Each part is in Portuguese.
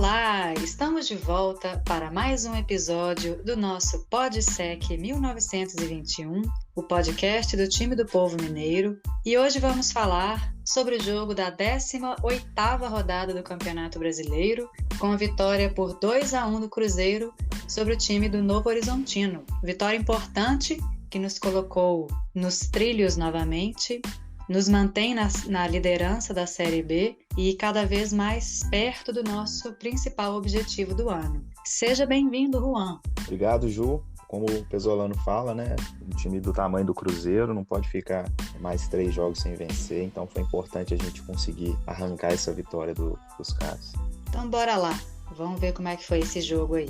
Olá, estamos de volta para mais um episódio do nosso PodSec 1921, o podcast do time do povo mineiro, e hoje vamos falar sobre o jogo da 18ª rodada do Campeonato Brasileiro, com a vitória por 2-1 do Cruzeiro sobre o time do Novo Horizontino. Vitória importante que nos colocou nos trilhos novamente, nos mantém na liderança da Série B e cada vez mais perto do nosso principal objetivo do ano. Seja bem-vindo, Juan. Obrigado, Ju. Como o Pesolano fala, né? Um time do tamanho do Cruzeiro não pode ficar mais 3 jogos sem vencer, então foi importante a gente conseguir arrancar essa vitória dos caras. Então bora lá, vamos ver como é que foi esse jogo aí.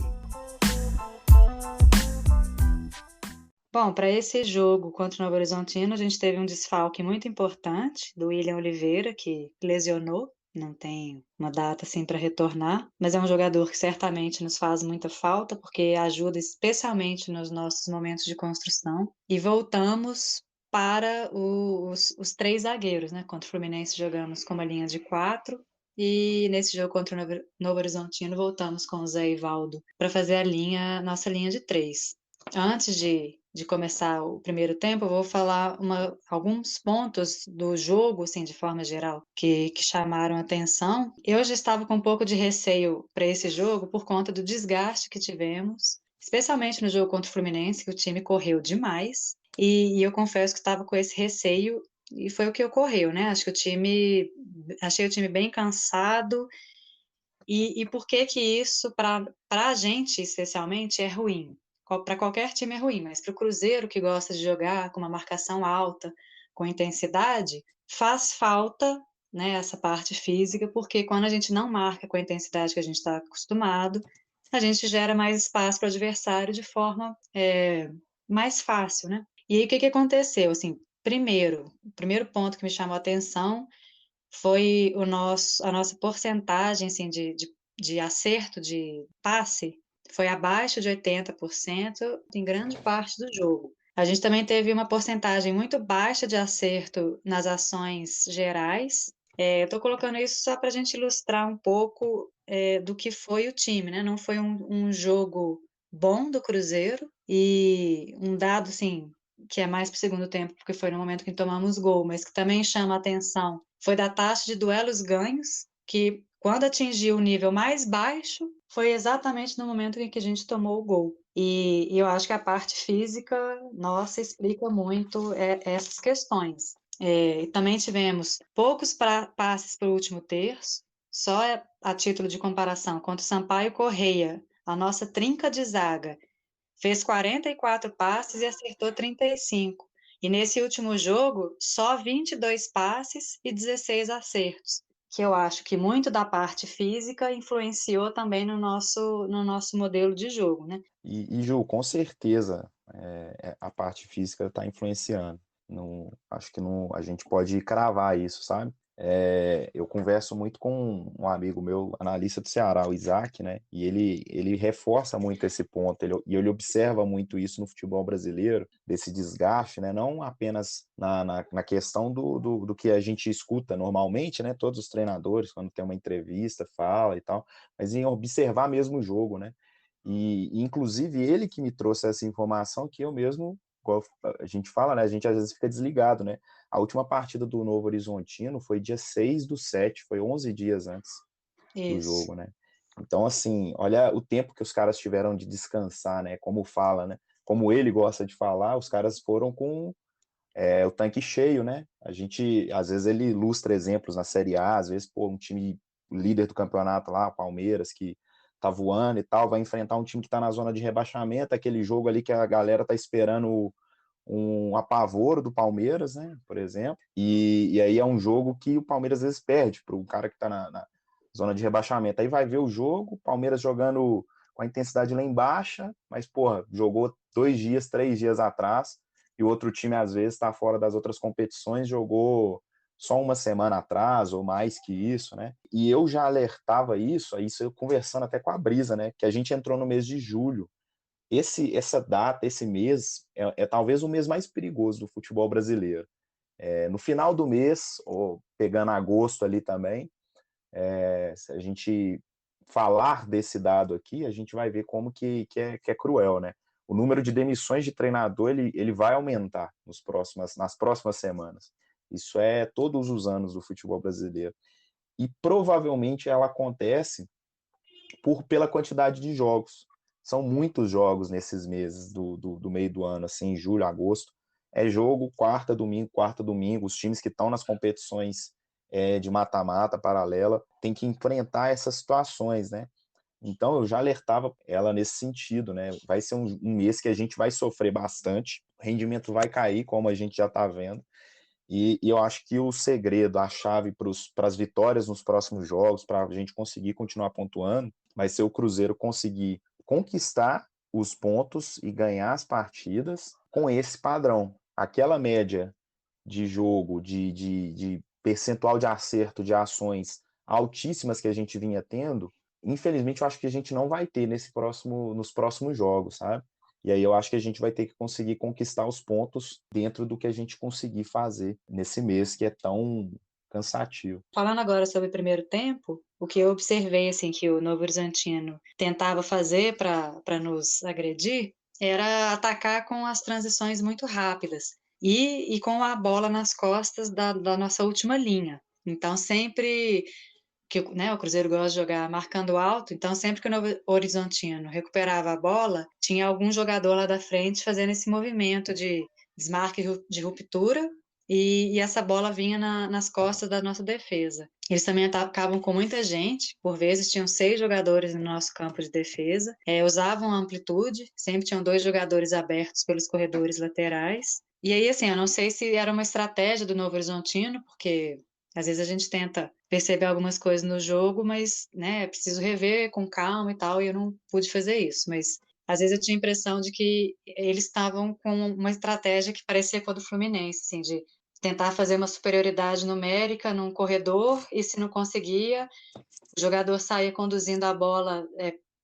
Bom, para esse jogo contra o Novo Horizontino, a gente teve um desfalque muito importante do William Oliveira, que lesionou, não tem uma data assim para retornar, mas é um jogador que certamente nos faz muita falta, porque ajuda especialmente nos nossos momentos de construção. E voltamos para os 3 zagueiros, né? Contra o Fluminense jogamos com uma linha de 4, e nesse jogo contra o Novo Horizontino voltamos com o Zé Ivaldo para fazer nossa linha de 3. Antes de começar o primeiro tempo, eu vou falar alguns pontos do jogo, assim, de forma geral, que chamaram a atenção. Eu já estava com um pouco de receio para esse jogo por conta do desgaste que tivemos, especialmente no jogo contra o Fluminense, que o time correu demais, e eu confesso que estava com esse receio, e foi o que ocorreu, né? Achei o time bem cansado, e por que isso, para a gente especialmente, é ruim? Para qualquer time é ruim, mas para o Cruzeiro, que gosta de jogar com uma marcação alta, com intensidade, faz falta, né, essa parte física, porque quando a gente não marca com a intensidade que a gente está acostumado, a gente gera mais espaço para o adversário de forma mais fácil, né? E aí o que aconteceu? Assim, o primeiro ponto que me chamou a atenção foi a nossa porcentagem assim, de acerto de passe foi abaixo de 80% em grande parte do jogo. A gente também teve uma porcentagem muito baixa de acerto nas ações gerais. Eu estou colocando isso só para a gente ilustrar um pouco do que foi o time, né? Não foi um jogo bom do Cruzeiro, e um dado assim que é mais para o segundo tempo, porque foi no momento que tomamos gol, mas que também chama a atenção, foi da taxa de duelos ganhos, que quando atingiu o nível mais baixo, foi exatamente no momento em que a gente tomou o gol. E eu acho que a parte física, nossa, explica muito essas questões. Também tivemos poucos passes para o último terço, só a título de comparação, contra o Sampaio Correia, a nossa trinca de zaga, fez 44 passes e acertou 35. E nesse último jogo, só 22 passes e 16 acertos, que eu acho que muito da parte física influenciou também no nosso modelo de jogo, né? E Ju, com certeza a parte física está influenciando. Não, acho que não, a gente pode cravar isso, sabe? Eu converso muito com um amigo meu, analista do Ceará, o Isaac, né? E ele reforça muito esse ponto, ele observa muito isso no futebol brasileiro, desse desgaste, né? Não apenas na questão do que a gente escuta normalmente, né? Todos os treinadores, quando tem uma entrevista, fala e tal, mas em observar mesmo o jogo, né? E inclusive ele que me trouxe essa informação que eu mesmo, igual a gente fala, né? A gente às vezes fica desligado, né? A última partida do Novo Horizontino foi dia 6/7, foi 11 dias antes do Isso. jogo, né? Então, assim, olha o tempo que os caras tiveram de descansar, né? Como fala, né? Como ele gosta de falar, os caras foram com o tanque cheio, né? A gente, às vezes, ele ilustra exemplos na Série A, às vezes, pô, um time líder do campeonato lá, Palmeiras, que tá voando e tal, vai enfrentar um time que tá na zona de rebaixamento, aquele jogo ali que a galera tá esperando um apavoro do Palmeiras, né, por exemplo, e aí é um jogo que o Palmeiras às vezes perde para um cara que tá na zona de rebaixamento. Aí vai ver o jogo, Palmeiras jogando com a intensidade lá embaixo, mas, porra, jogou 2 dias, 3 dias atrás, e o outro time às vezes está fora das outras competições, jogou só uma semana atrás ou mais que isso, né? E eu já alertava isso eu conversando até com a Brisa, né? Que a gente entrou no mês de julho. Essa data, esse mês, é talvez o mês mais perigoso do futebol brasileiro. No final do mês, ou pegando agosto ali também, a gente falar desse dado aqui, a gente vai ver como que é cruel, né? O número de demissões de treinador ele vai aumentar nas próximas semanas. Isso é todos os anos do futebol brasileiro. E provavelmente ela acontece pela quantidade de jogos. São muitos jogos nesses meses do meio do ano, assim, julho, agosto. É jogo quarta, domingo. Os times que estão nas competições de mata-mata paralela têm que enfrentar essas situações, né? Então eu já alertava ela nesse sentido, né? Vai ser um mês que a gente vai sofrer bastante, o rendimento vai cair, como a gente já está vendo, e eu acho que o segredo, a chave para as vitórias nos próximos jogos, para a gente conseguir continuar pontuando, vai ser o Cruzeiro conseguir conquistar os pontos e ganhar as partidas com esse padrão. Aquela média de jogo, de percentual de acerto de ações altíssimas que a gente vinha tendo, infelizmente eu acho que a gente não vai ter nos próximos jogos, sabe? E aí eu acho que a gente vai ter que conseguir conquistar os pontos dentro do que a gente conseguir fazer nesse mês que é tão cansativo. Falando agora sobre o primeiro tempo, o que eu observei assim que o Novo Horizontino tentava fazer para nos agredir era atacar com as transições muito rápidas e com a bola nas costas da nossa última linha. Então, sempre que né, o Cruzeiro gosta de jogar marcando alto, então sempre que o Novo Horizontino recuperava a bola, tinha algum jogador lá da frente fazendo esse movimento de desmarque de ruptura e essa bola vinha nas costas da nossa defesa. Eles também atacavam com muita gente, por vezes tinham 6 jogadores no nosso campo de defesa, usavam amplitude, sempre tinham 2 jogadores abertos pelos corredores laterais. E aí, assim, eu não sei se era uma estratégia do Novo Horizontino, porque às vezes a gente tenta perceber algumas coisas no jogo, mas, né, preciso rever com calma e tal, e eu não pude fazer isso. Mas às vezes eu tinha a impressão de que eles estavam com uma estratégia que parecia com a do Fluminense, assim, de tentar fazer uma superioridade numérica num corredor, e se não conseguia, o jogador saía conduzindo a bola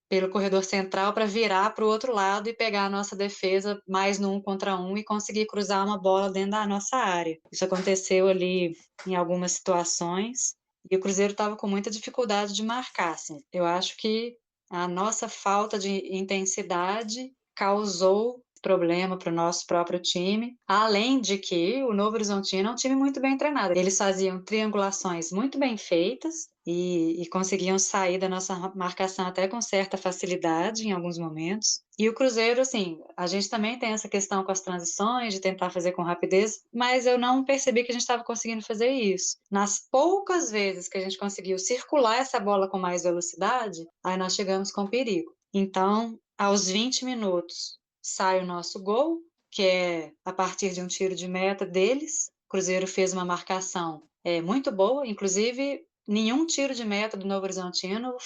pelo corredor central para virar para o outro lado e pegar a nossa defesa mais no 1 contra 1 e conseguir cruzar uma bola dentro da nossa área. Isso aconteceu ali em algumas situações e o Cruzeiro estava com muita dificuldade de marcar. Assim. Eu acho que a nossa falta de intensidade causou problema para o nosso próprio time, além de que o Novo Horizontino é um time muito bem treinado. Eles faziam triangulações muito bem feitas e conseguiam sair da nossa marcação até com certa facilidade em alguns momentos. E o Cruzeiro, assim, a gente também tem essa questão com as transições, de tentar fazer com rapidez, mas eu não percebi que a gente estava conseguindo fazer isso. Nas poucas vezes que a gente conseguiu circular essa bola com mais velocidade, aí nós chegamos com perigo. Então, aos 20 minutos, sai o nosso gol, que é a partir de um tiro de meta deles. O Cruzeiro fez uma marcação muito boa, inclusive nenhum tiro de meta do Novo Horizontino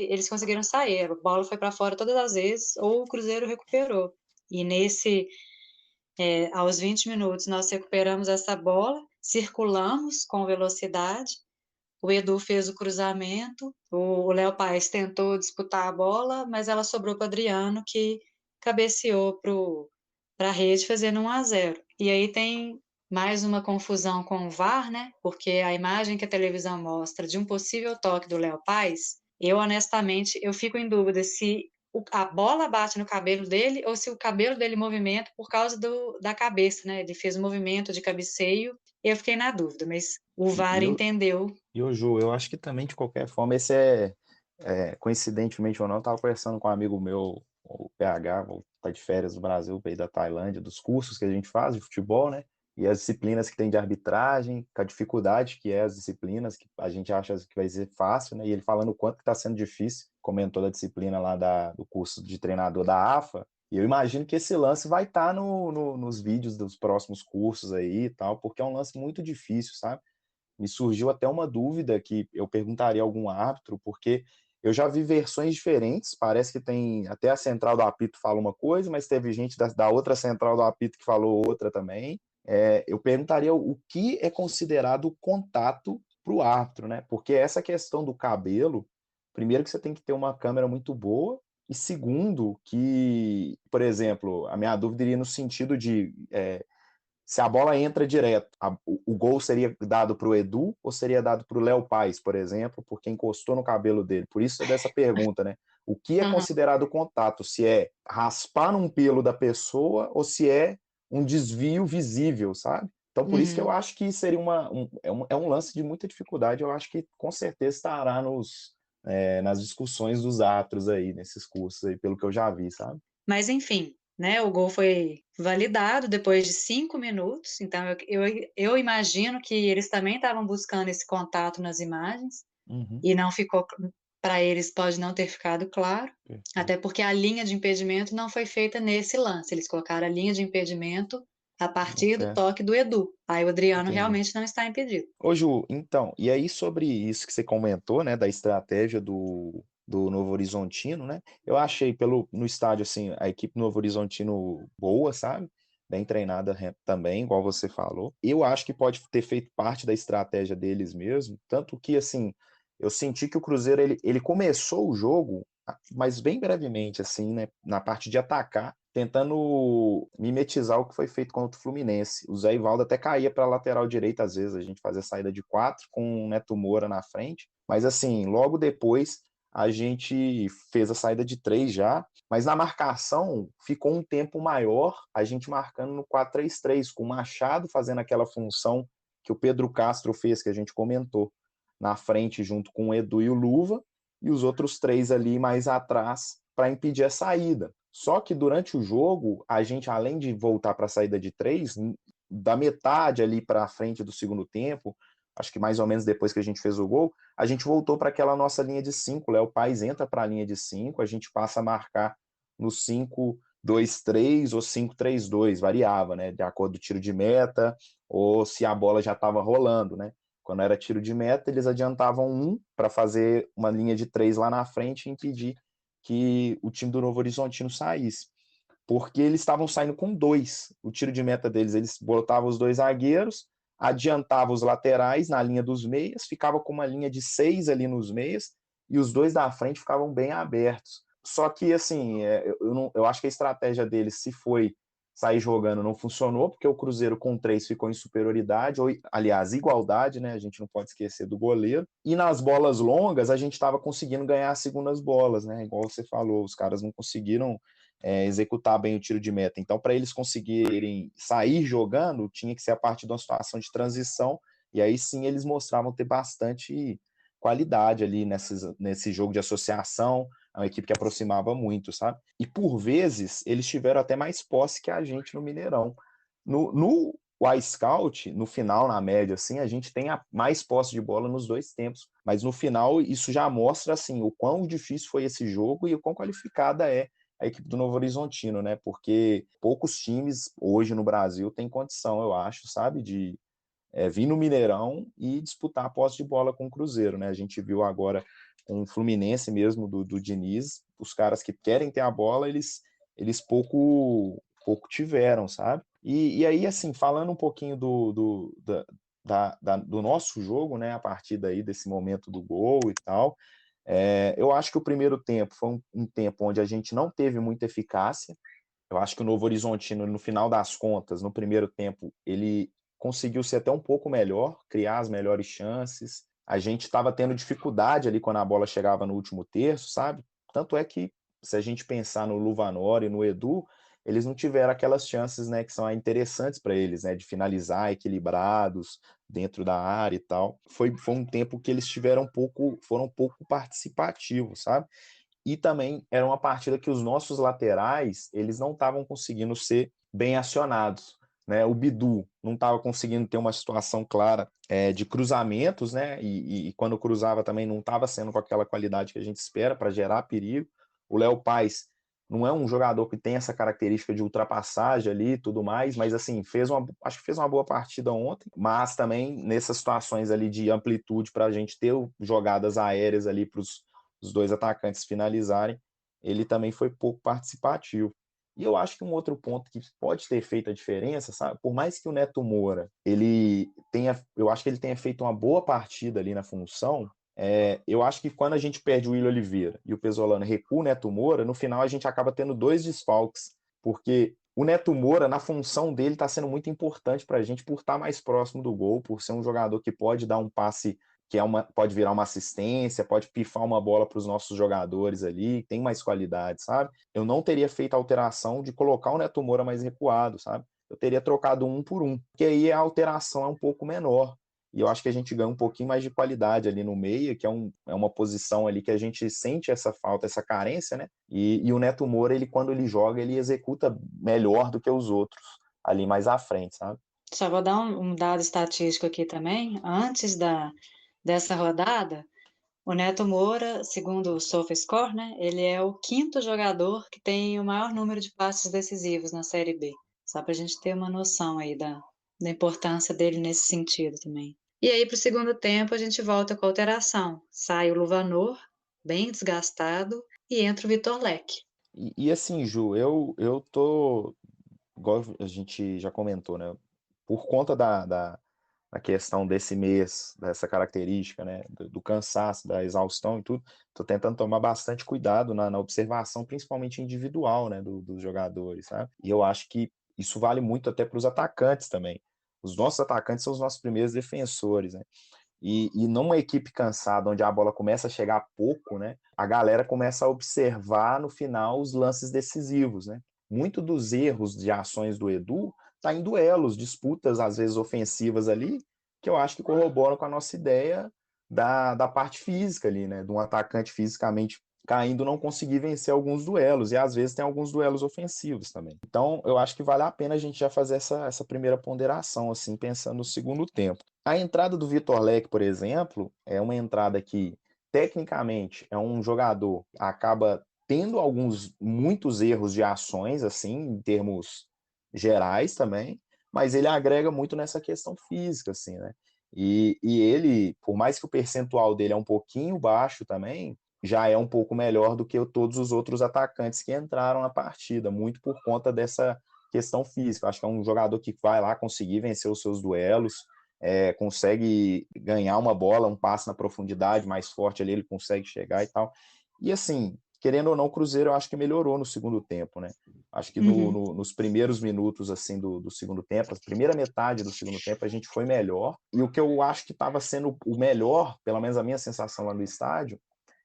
eles conseguiram sair, a bola foi para fora todas as vezes, ou o Cruzeiro recuperou. E aos 20 minutos, nós recuperamos essa bola, circulamos com velocidade, o Edu fez o cruzamento, o Léo Paes tentou disputar a bola, mas ela sobrou para o Adriano, que cabeceou para a rede, fazendo 1-0. E aí tem mais uma confusão com o VAR, né? Porque a imagem que a televisão mostra de um possível toque do Léo Paes, eu honestamente, eu fico em dúvida se a bola bate no cabelo dele ou se o cabelo dele movimenta por causa da cabeça, né? Ele fez um movimento de cabeceio, eu fiquei na dúvida, mas o E, VAR e, eu, entendeu. e o Ju, eu acho que também, de qualquer forma, coincidentemente ou não, eu estava conversando com um amigo meu, o PH, tá de férias no Brasil, veio da Tailândia, dos cursos que a gente faz de futebol, né? E as disciplinas que tem de arbitragem, com a dificuldade que é as disciplinas, que a gente acha que vai ser fácil, né? E ele falando o quanto que está sendo difícil, comentou da disciplina lá do curso de treinador da AFA, e eu imagino que esse lance vai estar nos vídeos dos próximos cursos aí e tal, porque é um lance muito difícil, sabe? Me surgiu até uma dúvida que eu perguntaria a algum árbitro, porque eu já vi versões diferentes, parece que tem até a central do apito fala uma coisa, mas teve gente da outra central do apito que falou outra também. Eu perguntaria o que é considerado contato para o árbitro, né? Porque essa questão do cabelo, primeiro que você tem que ter uma câmera muito boa, e segundo que, por exemplo, a minha dúvida iria no sentido de se a bola entra direto, o gol seria dado para o Edu ou seria dado para o Léo Paes, por exemplo, porque encostou no cabelo dele? Por isso é dessa pergunta, né? O que é Uhum. considerado contato? Se é raspar num pelo da pessoa ou se é um desvio visível, sabe? Então, por isso que eu Uhum. acho que seria é um lance de muita dificuldade. Eu acho que com certeza estará nas discussões dos árbitros aí, nesses cursos aí, pelo que eu já vi, sabe? Mas enfim, né, o gol foi validado depois de 5 minutos, então eu imagino que eles também estavam buscando esse contato nas imagens, Uhum. e não ficou, para eles pode não ter ficado claro, Perfeito. até porque a linha de impedimento não foi feita nesse lance, eles colocaram a linha de impedimento a partir do É, toque do Edu, aí o Adriano entendi. realmente não está impedido. Ô, Ju, então, e aí sobre isso que você comentou, né, da estratégia do Novo Horizontino, né, eu achei no estádio, assim, a equipe Novo Horizontino boa, sabe, bem treinada também, igual você falou. Eu acho que pode ter feito parte da estratégia deles mesmo, tanto que, assim, eu senti que o Cruzeiro, ele começou o jogo, mas bem brevemente, assim, né, na parte de atacar, tentando mimetizar o que foi feito contra o Fluminense. O Zé Ivaldo até caía para a lateral direita, às vezes, a gente fazia saída de 4 com o Neto Moura na frente, mas assim, logo depois a gente fez a saída de 3 já, mas na marcação ficou um tempo maior, a gente marcando no 4-3-3, com o Machado fazendo aquela função que o Pedro Castro fez, que a gente comentou, na frente junto com o Edu e o Luva, e os outros 3 ali mais atrás para impedir a saída. Só que durante o jogo, a gente, além de voltar para a saída de 3, da metade ali para frente do segundo tempo, acho que mais ou menos depois que a gente fez o gol, a gente voltou para aquela nossa linha de 5. Léo Paes entra para a linha de 5, a gente passa a marcar no 5-2-3 ou 5-3-2, variava, né? De acordo com o tiro de meta ou se a bola já estava rolando, né? Quando era tiro de meta, eles adiantavam um para fazer uma linha de 3 lá na frente e impedir que o time do Novo Horizontino saísse. Porque eles estavam saindo com 2. O tiro de meta deles, eles botavam os 2 zagueiros, adiantavam os laterais na linha dos meias, ficava com uma linha de 6 ali nos meias, e os 2 da frente ficavam bem abertos. Só que, assim, eu acho que a estratégia deles, se foi sair jogando, não funcionou, porque o Cruzeiro com 3 ficou em superioridade, ou, aliás, igualdade, né? A gente não pode esquecer do goleiro. E nas bolas longas, a gente estava conseguindo ganhar as segundas bolas, né? Igual você falou, os caras não conseguiram executar bem o tiro de meta. Então, para eles conseguirem sair jogando, tinha que ser a partir de uma situação de transição, e aí sim eles mostravam ter bastante qualidade ali nesse jogo de associação, é uma equipe que aproximava muito, sabe? E por vezes eles tiveram até mais posse que a gente no Mineirão. No Y-Scout, no final, na média, assim, a gente tem mais posse de bola nos dois tempos. Mas no final, isso já mostra assim, o quão difícil foi esse jogo e o quão qualificada é a equipe do Novo Horizontino, né? Porque poucos times hoje no Brasil têm condição, eu acho, sabe, de vir no Mineirão e disputar a posse de bola com o Cruzeiro, né? A gente viu agora com o Fluminense mesmo do Diniz, os caras que querem ter a bola, eles pouco tiveram, sabe? E aí, assim, falando um pouquinho do nosso jogo, né, a partir daí desse momento do gol e tal, eu acho que o primeiro tempo foi um tempo onde a gente não teve muita eficácia. Eu acho que o Novo Horizontino, no final das contas, no primeiro tempo, ele conseguiu ser até um pouco melhor, criar as melhores chances. A gente estava tendo dificuldade ali quando a bola chegava no último terço, sabe? Tanto é que, se a gente pensar no Luvanor e no Edu, eles não tiveram aquelas chances, né, que são interessantes para eles, né, de finalizar equilibrados dentro da área e tal. Foi um tempo que eles foram um pouco participativos, sabe? E também era uma partida que os nossos laterais, eles não estavam conseguindo ser bem acionados, né? O Bidu não estava conseguindo ter uma situação clara de cruzamentos, né? E quando cruzava também não estava sendo com aquela qualidade que a gente espera para gerar perigo. O Léo Paes não é um jogador que tem essa característica de ultrapassagem ali e tudo mais, mas assim, acho que fez uma boa partida ontem, mas também nessas situações ali de amplitude para a gente ter jogadas aéreas ali para os dois atacantes finalizarem, ele também foi pouco participativo. E eu acho que um outro ponto que pode ter feito a diferença, sabe? Por mais que o Neto Moura, eu acho que ele tenha feito uma boa partida ali na função, eu acho que quando a gente perde o William Oliveira e o Pesolano recua o Neto Moura, no final a gente acaba tendo dois desfalques, porque o Neto Moura, na função dele, está sendo muito importante para a gente por estar mais próximo do gol, por ser um jogador que pode dar um passe pode virar uma assistência, pode pifar uma bola para os nossos jogadores ali, tem mais qualidade, sabe? Eu não teria feito a alteração de colocar o Neto Moura mais recuado, sabe? Eu teria trocado um por um, porque aí a alteração é um pouco menor. E eu acho que a gente ganha um pouquinho mais de qualidade ali no meio, que é uma posição ali que a gente sente essa falta, essa carência, né? E o Neto Moura, ele quando ele joga, ele executa melhor do que os outros ali mais à frente, sabe? Só vou dar um dado estatístico aqui também. Antes dessa rodada, o Neto Moura, segundo o SofaScore, né, ele é o quinto jogador que tem o maior número de passes decisivos na Série B. Só para a gente ter uma noção aí da importância dele nesse sentido também. E aí, para o segundo tempo, a gente volta com a alteração. Sai o Luvanor, bem desgastado, e entra o Vitor Leque. E assim, Ju, eu tô, igual a gente já comentou, né? Por conta da questão desse mês, dessa característica, né? Do cansaço, da exaustão e tudo, tô tentando tomar bastante cuidado na observação, principalmente individual, né? Dos jogadores, sabe? E eu acho que isso vale muito até para os atacantes também. Os nossos atacantes são os nossos primeiros defensores, né? E numa equipe cansada, onde a bola começa a chegar pouco, né? A galera começa a observar no final os lances decisivos, né? Muito dos erros de ações do Edu tá em duelos, disputas às vezes ofensivas ali, que eu acho que corroboram com a nossa ideia da parte física ali, né? De um atacante fisicamente caindo não conseguir vencer alguns duelos, e às vezes tem alguns duelos ofensivos também. Então, eu acho que vale a pena a gente já fazer essa primeira ponderação, assim, pensando no segundo tempo. A entrada do Vitor Leque, por exemplo, é uma entrada que, tecnicamente, é um jogador que acaba tendo muitos erros de ações, assim, em termos gerais também, mas ele agrega muito nessa questão física, assim, né? E ele, por mais que o percentual dele é um pouquinho baixo também, já é um pouco melhor do que todos os outros atacantes que entraram na partida, muito por conta dessa questão física. Acho que é um jogador que vai lá conseguir vencer os seus duelos, consegue ganhar uma bola, um passe na profundidade mais forte ali, ele consegue chegar e tal. E assim, querendo ou não, o Cruzeiro eu acho que melhorou no segundo tempo, né? Acho que Uhum. nos primeiros minutos assim do segundo tempo, a primeira metade do segundo tempo, a gente foi melhor. E o que eu acho que estava sendo o melhor, pelo menos a minha sensação lá no estádio,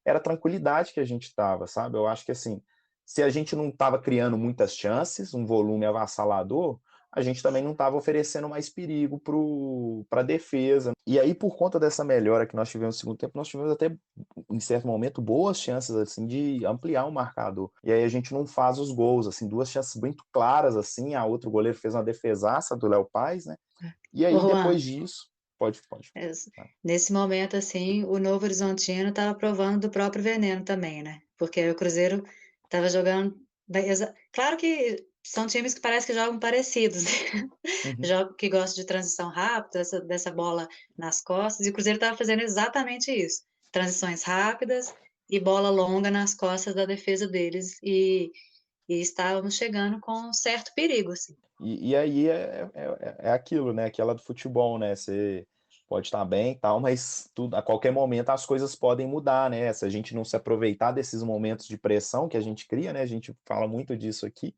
era a tranquilidade que a gente estava, sabe? Eu acho que assim, se a gente não estava criando muitas chances, um volume avassalador, a gente também não estava oferecendo mais perigo para a defesa. E aí, por conta dessa melhora que nós tivemos no segundo tempo, nós tivemos até, em certo momento, boas chances assim de ampliar o marcador. E aí a gente não faz os gols, assim, duas chances muito claras, assim, a outro goleiro fez uma defesaça do Léo Paz, né? E Ô, aí, Juan, depois disso, pode. nesse momento, assim, o Novo Horizontino estava provando do próprio veneno também, né? Porque o Cruzeiro estava jogando. Claro que são times que parece que jogam parecidos, né? Uhum. Jogam que gostam de transição rápida, dessa bola nas costas, e o Cruzeiro estava fazendo exatamente isso: transições rápidas e bola longa nas costas da defesa deles, e estávamos chegando com um certo perigo, assim. E aí é aquilo, né? Aquela do futebol, né? Você pode estar bem e tal, mas tudo, a qualquer momento as coisas podem mudar, né? Se a gente não se aproveitar desses momentos de pressão que a gente cria, né? A gente fala muito disso aqui.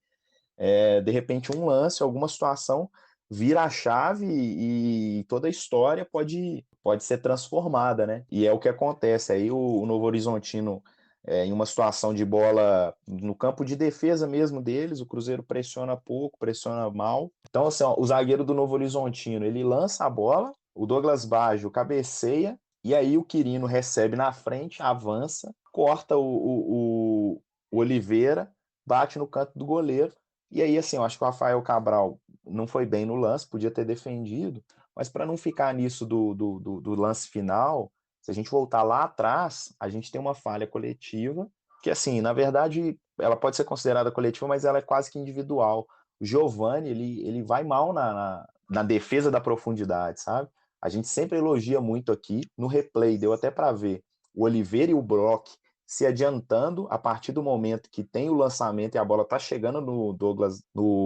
De repente, um lance, alguma situação vira a chave e toda a história pode ser transformada, né? E é o que acontece. Aí o Novo Horizontino, em uma situação de bola no campo de defesa mesmo deles, o Cruzeiro pressiona pouco, pressiona mal. Então, assim, ó, o zagueiro do Novo Horizontino, ele lança a bola, o Douglas Baggio cabeceia, e aí o Quirino recebe na frente, avança, corta o Oliveira, bate no canto do goleiro. E aí, assim, eu acho que o Rafael Cabral não foi bem no lance, podia ter defendido, mas para não ficar nisso do lance final, se a gente voltar lá atrás, a gente tem uma falha coletiva, que, assim, na verdade, ela pode ser considerada coletiva, mas ela é quase que individual. O Giovani, ele vai mal na defesa da profundidade, sabe? A gente sempre elogia muito aqui, no replay, deu até para ver o Oliveira e o Brock se adiantando a partir do momento que tem o lançamento e a bola está chegando no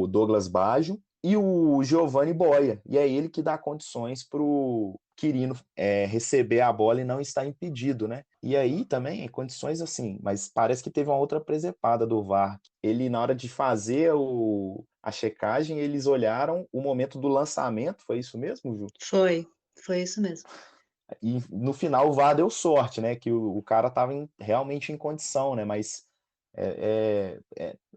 Douglas Baggio, e o Giovani boia, e é ele que dá condições querendo receber a bola e não está impedido, né? E aí também, em condições assim, mas parece que teve uma outra presepada do VAR. Ele, na hora de fazer a checagem, eles olharam o momento do lançamento, foi isso mesmo, Ju? Foi isso mesmo. E no final o VAR deu sorte, né? Que o cara estava realmente em condição, né? Mas é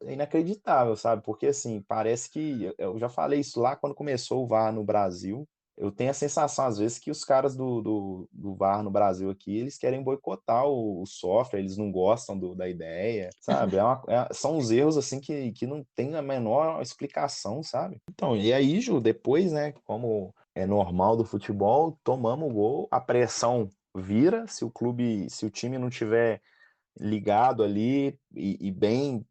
inacreditável, sabe? Porque assim, parece que. Eu já falei isso lá quando começou o VAR no Brasil. Eu tenho a sensação, às vezes, que os caras do VAR no Brasil aqui, eles querem boicotar o software, eles não gostam da ideia, sabe? São os erros, assim, que não tem a menor explicação, sabe? Então, e aí, Ju, depois, né, como é normal do futebol, tomamos o gol, a pressão vira, se o time não tiver ligado ali e bem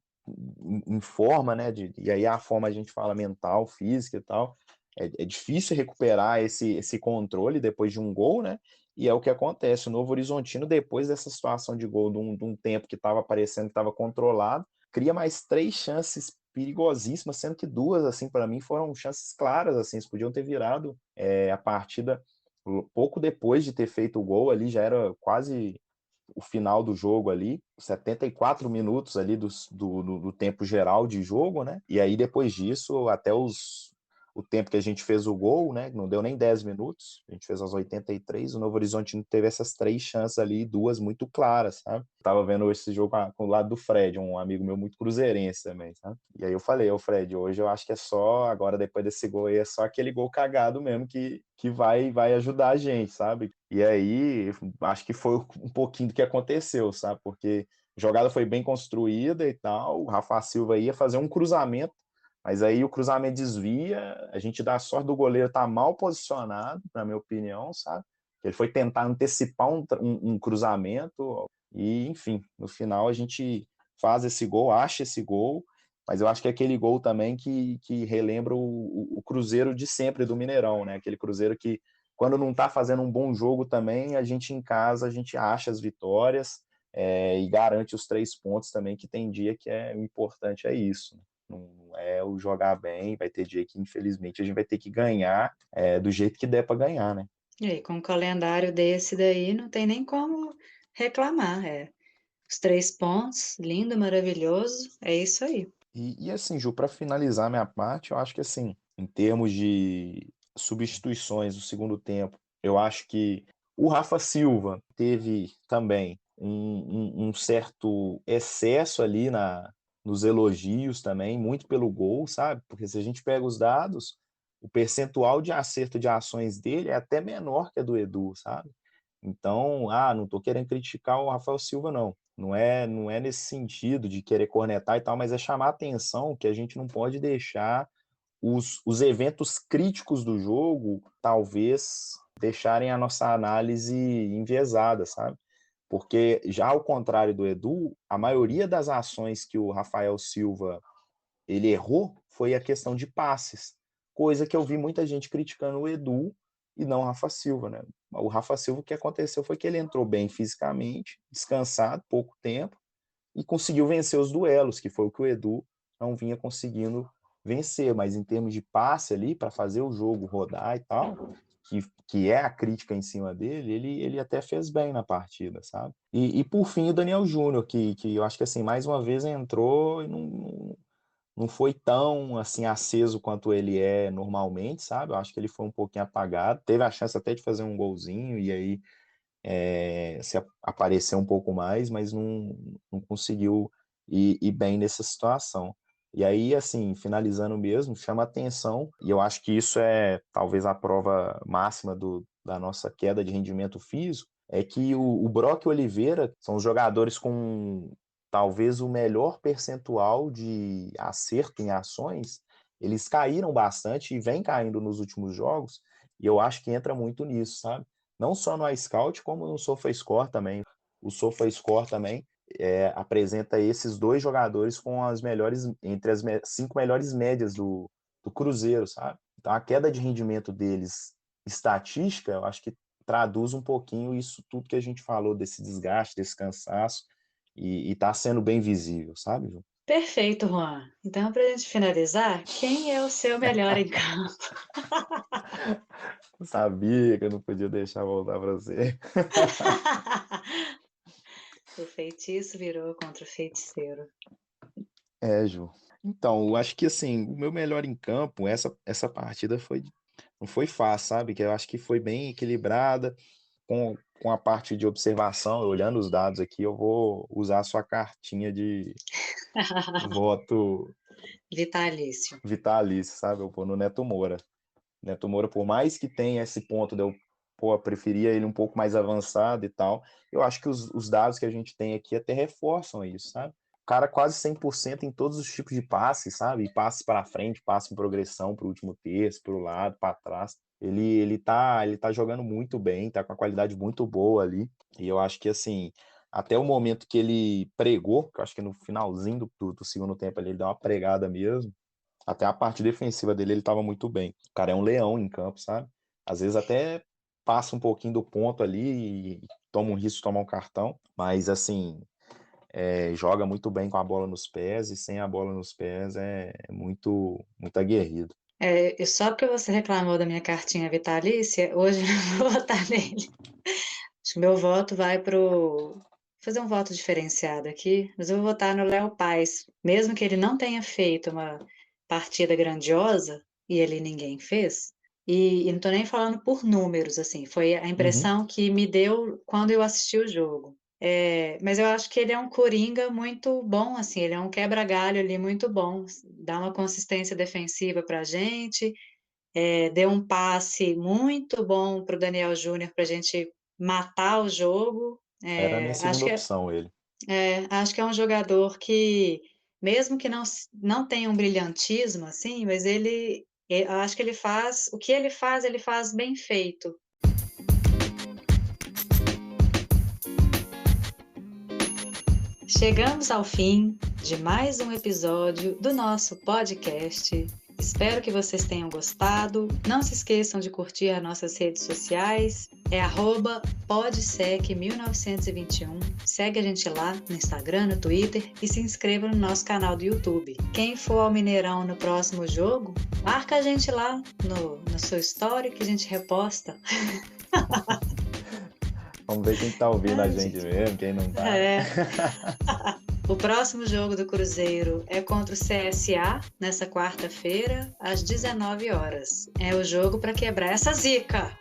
em forma, né? E aí a forma a gente fala mental, física e tal. É difícil recuperar esse controle depois de um gol, né? E é o que acontece. O Novo Horizontino, depois dessa situação de gol, de um tempo que estava parecendo que estava controlado, cria mais 3 chances perigosíssimas, sendo que 2, assim, para mim, foram chances claras, assim, eles podiam ter virado a partida pouco depois de ter feito o gol ali, já era quase o final do jogo ali, 74 minutos ali do tempo geral de jogo, né? E aí depois disso, até o tempo que a gente fez o gol, né? Não deu nem 10 minutos, a gente fez aos 83, o Novo Horizonte teve essas 3 chances ali, 2 muito claras, sabe? Tava vendo esse jogo com o lado do Fred, um amigo meu muito cruzeirense também, sabe? E aí eu falei, ô Fred, hoje eu acho que é só, agora depois desse gol aí, é só aquele gol cagado mesmo que vai ajudar a gente, sabe? E aí, acho que foi um pouquinho do que aconteceu, sabe? Porque a jogada foi bem construída e tal, o Rafa Silva ia fazer um cruzamento, mas aí o cruzamento desvia, a gente dá a sorte do goleiro estar mal posicionado, na minha opinião, sabe? Ele foi tentar antecipar um cruzamento e, enfim, no final a gente faz esse gol, acha esse gol, mas eu acho que é aquele gol também que relembra o Cruzeiro de sempre do Mineirão, né? Aquele Cruzeiro que, quando não está fazendo um bom jogo também, a gente em casa, a gente acha as vitórias e garante os 3 pontos também, que tem dia que o importante é isso, né? Não é o jogar bem, vai ter dia que, infelizmente, a gente vai ter que ganhar do jeito que der para ganhar, né? E aí, com um calendário desse daí, não tem nem como reclamar. Os 3 pontos, lindo, maravilhoso, é isso aí. E assim, Ju, para finalizar minha parte, eu acho que assim, em termos de substituições do segundo tempo, eu acho que o Rafa Silva teve também um certo excesso ali nos elogios também, muito pelo gol, sabe? Porque se a gente pega os dados, o percentual de acerto de ações dele é até menor que a do Edu, sabe? Então, não estou querendo criticar o Rafael Silva, não. Não é nesse sentido de querer cornetar e tal, mas é chamar a atenção que a gente não pode deixar os eventos críticos do jogo, talvez, deixarem a nossa análise enviesada, sabe? Porque, já ao contrário do Edu, a maioria das ações que o Rafael Silva ele errou foi a questão de passes, coisa que eu vi muita gente criticando o Edu e não o Rafa Silva, né? O Rafa Silva, o que aconteceu foi que ele entrou bem fisicamente, descansado, pouco tempo, e conseguiu vencer os duelos, que foi o que o Edu não vinha conseguindo vencer, mas em termos de passe ali, para fazer o jogo rodar e tal, que é a crítica em cima dele, ele até fez bem na partida, sabe? E por fim, o Daniel Júnior, que eu acho que assim, mais uma vez entrou e não foi tão assim aceso quanto ele é normalmente, sabe? Eu acho que ele foi um pouquinho apagado. Teve a chance até de fazer um golzinho e aí se aparecer um pouco mais, mas não conseguiu ir bem nessa situação. E aí, assim, finalizando mesmo, chama atenção, e eu acho que isso é talvez a prova máxima da nossa queda de rendimento físico, é que o Brock e o Oliveira são os jogadores com talvez o melhor percentual de acerto em ações, eles caíram bastante e vêm caindo nos últimos jogos, e eu acho que entra muito nisso, sabe? Não só no iScout, como no SofaScore também. O SofaScore também apresenta esses 2 jogadores com as melhores, entre as 5 melhores médias do Cruzeiro, sabe? Então a queda de rendimento deles, estatística, eu acho que traduz um pouquinho isso tudo que a gente falou, desse desgaste, desse cansaço, e tá sendo bem visível, sabe, Ju? Perfeito, Juan. Então, para a gente finalizar, quem é o seu melhor em campo? Eu sabia que eu não podia deixar voltar pra você. O feitiço virou contra o feiticeiro. É, Ju. Então, eu acho que assim, o meu melhor em campo, essa partida não foi fácil, sabe? Que eu acho que foi bem equilibrada com a parte de observação, olhando os dados aqui, eu vou usar a sua cartinha de voto Vitalício. vitalício, sabe? Eu vou no Neto Moura. Neto Moura, por mais que tenha esse ponto de eu, pô, preferia ele um pouco mais avançado e tal, eu acho que os dados que a gente tem aqui até reforçam isso, sabe? O cara quase 100% em todos os tipos de passes, sabe? Passes para frente, passe em progressão para o último terço, para o lado, para trás. Ele tá jogando muito bem, tá com a qualidade muito boa ali. E eu acho que assim, até o momento que ele pregou, que eu acho que no finalzinho do segundo tempo ali, ele deu uma pregada mesmo. Até a parte defensiva dele, ele estava muito bem. O cara é um leão em campo, sabe? Às vezes até passa um pouquinho do ponto ali e toma um risco de tomar um cartão, mas assim, joga muito bem com a bola nos pés e sem a bola nos pés é muito, muito aguerrido. E só porque você reclamou da minha cartinha vitalícia, hoje eu não vou votar nele. Acho que meu voto vai pro. Vou fazer um voto diferenciado aqui, mas eu vou votar no Léo Paz. Mesmo que ele não tenha feito uma partida grandiosa, e ele ninguém fez, e não tô nem falando por números, assim, foi a Uhum. impressão que me deu quando eu assisti o jogo. Mas eu acho que ele é um coringa muito bom, assim, ele é um quebra-galho ali muito bom, dá uma consistência defensiva pra gente, deu um passe muito bom para o Daniel Júnior para a gente matar o jogo. Era a minha Acho segunda que, opção, ele. acho que é um jogador que, mesmo que não tenha um brilhantismo, assim, mas acho que o que ele faz bem feito. Chegamos ao fim de mais um episódio do nosso podcast. Espero que vocês tenham gostado. Não se esqueçam de curtir as nossas redes sociais. É @podsec1921. Segue a gente lá no Instagram, no Twitter e se inscreva no nosso canal do YouTube. Quem for ao Mineirão no próximo jogo, marca a gente lá no seu story que a gente reposta. Vamos ver quem tá ouvindo a Ai, gente gente. mesmo, quem não tá, né? O próximo jogo do Cruzeiro é contra o CSA, nessa quarta-feira, às 19 horas. É o jogo para quebrar essa zica.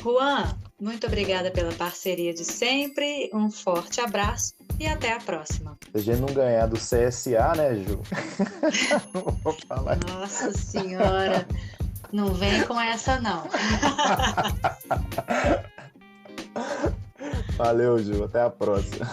Juan, muito obrigada pela parceria de sempre. Um forte abraço e até a próxima. Se a gente não ganhar do CSA, né, Ju? Não vou falar. Nossa Senhora, não vem com essa não. Valeu, Ju. Até a próxima.